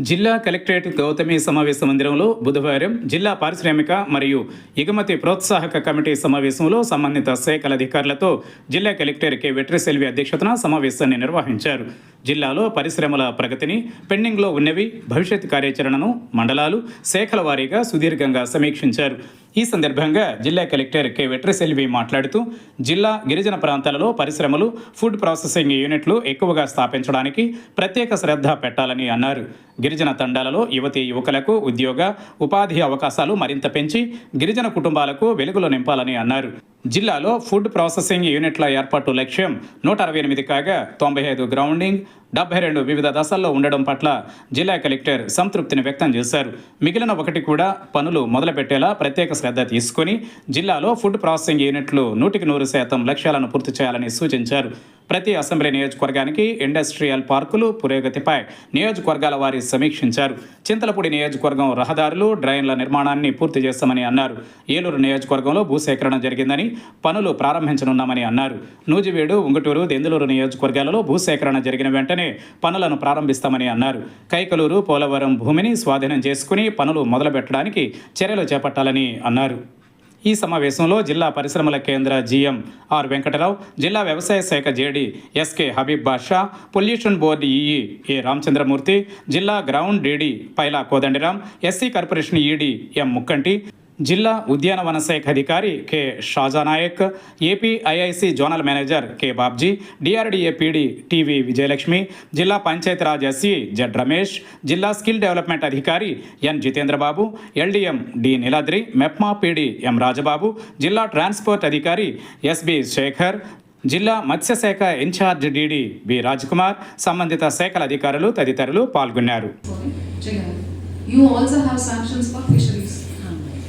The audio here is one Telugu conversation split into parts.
జిల్లా కలెక్టరేట్ గౌతమి సమావేశ మందిరంలో బుధవారం జిల్లా పారిశ్రామిక మరియు ఎగుమతి ప్రోత్సాహక కమిటీ సమావేశంలో సంబంధిత శాఖల అధికారులతో జిల్లా కలెక్టర్ కె వెట్రిసెల్వి అధ్యక్షతన సమావేశాన్ని నిర్వహించారు. జిల్లాలో పరిశ్రమల ప్రగతిని, పెండింగ్లో ఉన్నవి, భవిష్యత్ కార్యాచరణను మండలాలు, శాఖల వారీగా సుదీర్ఘంగా సమీక్షించారు. ఈ సందర్భంగా జిల్లా కలెక్టర్ కె వెట్రిసెల్వి మాట్లాడుతూ జిల్లా గిరిజన ప్రాంతాలలో పరిశ్రమలు, ఫుడ్ ప్రాసెసింగ్ యూనిట్లు ఎక్కువగా స్థాపించడానికి ప్రత్యేక శ్రద్ధ పెట్టాలని అన్నారు. గిరిజన తండాలలో యువకులకు ఉద్యోగ, ఉపాధి అవకాశాలు మరింత పెంచి గిరిజన కుటుంబాలకు వెలుగులు నింపాలని అన్నారు. జిల్లాలో ఫుడ్ ప్రాసెసింగ్ యూనిట్ల ఏర్పాటు లక్ష్యం 168 కాగా 95 గ్రౌండింగ్, 72 వివిధ దశల్లో ఉండడం పట్ల జిల్లా కలెక్టర్ సంతృప్తిని వ్యక్తం చేశారు. మిగిలిన ఒకటి కూడా పనులు మొదలుపెట్టేలా ప్రత్యేక శ్రద్ధ తీసుకుని జిల్లాలో ఫుడ్ ప్రాసెసింగ్ యూనిట్లు 100% లక్ష్యాలను పూర్తి చేయాలని సూచించారు. ప్రతి అసెంబ్లీ నియోజకవర్గానికి ఇండస్ట్రియల్ పార్కులు పురోగతిపై నియోజకవర్గాల వారి సమీక్షించారు. చింతలపూడి నియోజకవర్గం రహదారులు, డ్రైన్ల నిర్మాణాన్ని పూర్తి చేస్తామని అన్నారు. ఏలూరు నియోజకవర్గంలో భూసేకరణ జరిగిందని, పనులు ప్రారంభించనున్నామని అన్నారు. నూజివీడు, ఉంగుటూరు, దెందులూరు నియోజకవర్గాలలో భూసేకరణ జరిగిన వెంటనే పనులను ప్రారంభిస్తామని అన్నారు. కైకలూరు, పోలవరం భూమిని స్వాధీనం చేసుకుని పనులు మొదలుపెట్టడానికి చర్యలు చేపట్టాలని అన్నారు. ఈ సమావేశంలో జిల్లా పరిశ్రమల కేంద్ర జీఎం ఆర్ వెంకటరావు, జిల్లా వ్యవసాయ శాఖ JD SK Habib Basha, pollution board EE A Ramachandramurthy, జిల్లా ground DD Paila Kodandiram, SC corporation ED M Mukkanti, జిల్లా ఉద్యానవన శాఖ అధికారి K Shajanayak, AP IIC zonal manager K Babji, DRDA PD TV Vijayalakshmi, జిల్లా పంచాయతీరాజ్ ఎస్సీ జెడ్ రమేష్, జిల్లా స్కిల్ డెవలప్మెంట్ అధికారి N Jitendrababu, LDM D Niladri, MEPMA PD M Rajababu, జిల్లా ట్రాన్స్పోర్ట్ అధికారి ఎస్బి శేఖర్, జిల్లా మత్స్యశాఖ ఇన్ఛార్జ్ డీడీ బి రాజ్కుమార్, సంబంధిత శాఖల అధికారులు తదితరులు పాల్గొన్నారు.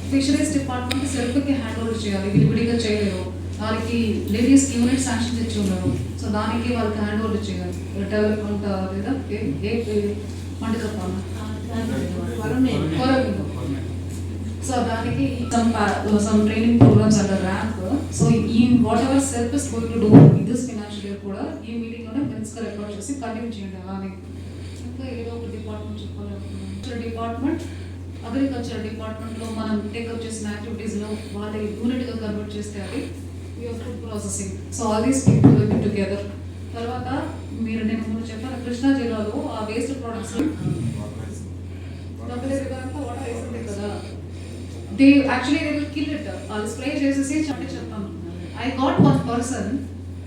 ఫిషరీస్ డిపార్ట్మెంట్ సెల్ఫ్కి హ్యాండ్ ఓవర్ చేయాలి, విడివిడిగా చేయలేరు. వాళ్ళకి లేడీస్కి యూనిట్ శాంక్షన్ ఇచ్చి ఉన్నారు. సో దానికి వాళ్ళకి హ్యాండ్ ఓవర్ చేయాలి. డెవలప్మెంట్ లేదా సో దానికి some training programs under rank. So ఈ whatever self is going to do in this financial year కూడా ఈ మీటింగ్లోనే ప్రిన్సిపల్ రికార్డ్ చేసి కంటిన్యూ చేయండి. అలానే ఇంకా ఏదో ఒక డిపార్ట్మెంట్ చెప్పాలి. డిపార్ట్మెంట్ అగ్రికల్చర్ డిపార్ట్మెంట్లో మనం టేకప్ చేసిన యాక్టివిటీస్లో వాళ్ళ యూనిట్గా కన్వర్ట్ చేస్తే అది food processing. So all these people will be together. తర్వాత నేను ముందు చెప్పాను, కృష్ణా జిల్లాలో ఆ వేస్ట్ ప్రోడక్ట్స్ వాటర్ వేస్తుంది కదా, దే విల్ కిల్ ఇట్. వాళ్ళు స్ప్రే చేసేసి చెప్తాను. I got one person,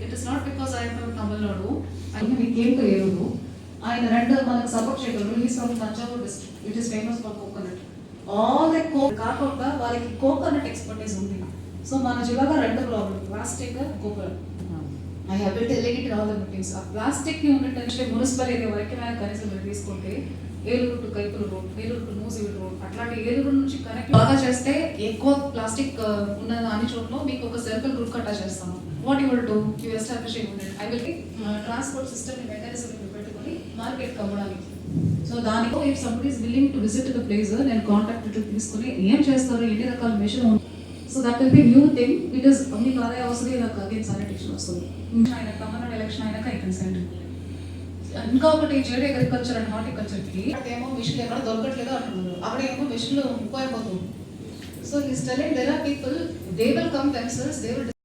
it is not because I from Tamil Nadu, ఆయన మీకేం తెలియదు, ఆయన రెండు మనకు సపోర్ట్ చేయగలరు. Is from Thanjavur district, it is famous for coconut. All the కాకుండా వాళ్ళకి కోకోనట్ ఎక్స్పర్టీస్ ఉంది. సో మన జిల్లాలో రెండు problem, plastic, coconut. I have been telling it in all the meetings. ఆ ప్లాస్టిక్ యూనిట్ అంటే మున్సిపల్ ఏరియా వరకు కనీసం మీరు తీసుకుంటే Eluru to Kaikaluru road, Eluru to Nuzvid road, అట్లాంటి ఏలూరు నుంచి కనెక్ట్ బాగా చేస్తే ఎక్కువ ప్లాస్టిక్ ఉన్న అన్ని చోట్ల మీకు ఒక సర్కిల్ గ్రూప్ కట్టా చేస్తాము. What you will do, you establish A unit. I will transport system mechanism పెట్టుకుని మార్కెట్ అమ్మడానికి. సో దానికో if somebody is willing to visit the place, నేను కాంటాక్ట్ తీసుకుని ఏం చేస్తారు, ఎన్ని రకాల మెషిన్ ఉంది. So that will be new thing. It is మీకు ఆదాయ వస్తుంది, నాకు అగైన్ శానిటేషన్ వస్తుంది. ఆయన కమర్నాడు ఎలక్షన్ అయినాక ఐ కన్సెంట్. ఇంకా ఒకటి జేడీ అగ్రికల్చర్ అండ్ హార్టికల్చర్కి ఏమో మిషన్లు ఎక్కడ దొరకట్లేదు అంటున్నారు, అక్కడ ఏమో మిషన్లు ఎక్కువైపోతుంది. So is telling there are people, they will come themselves, they will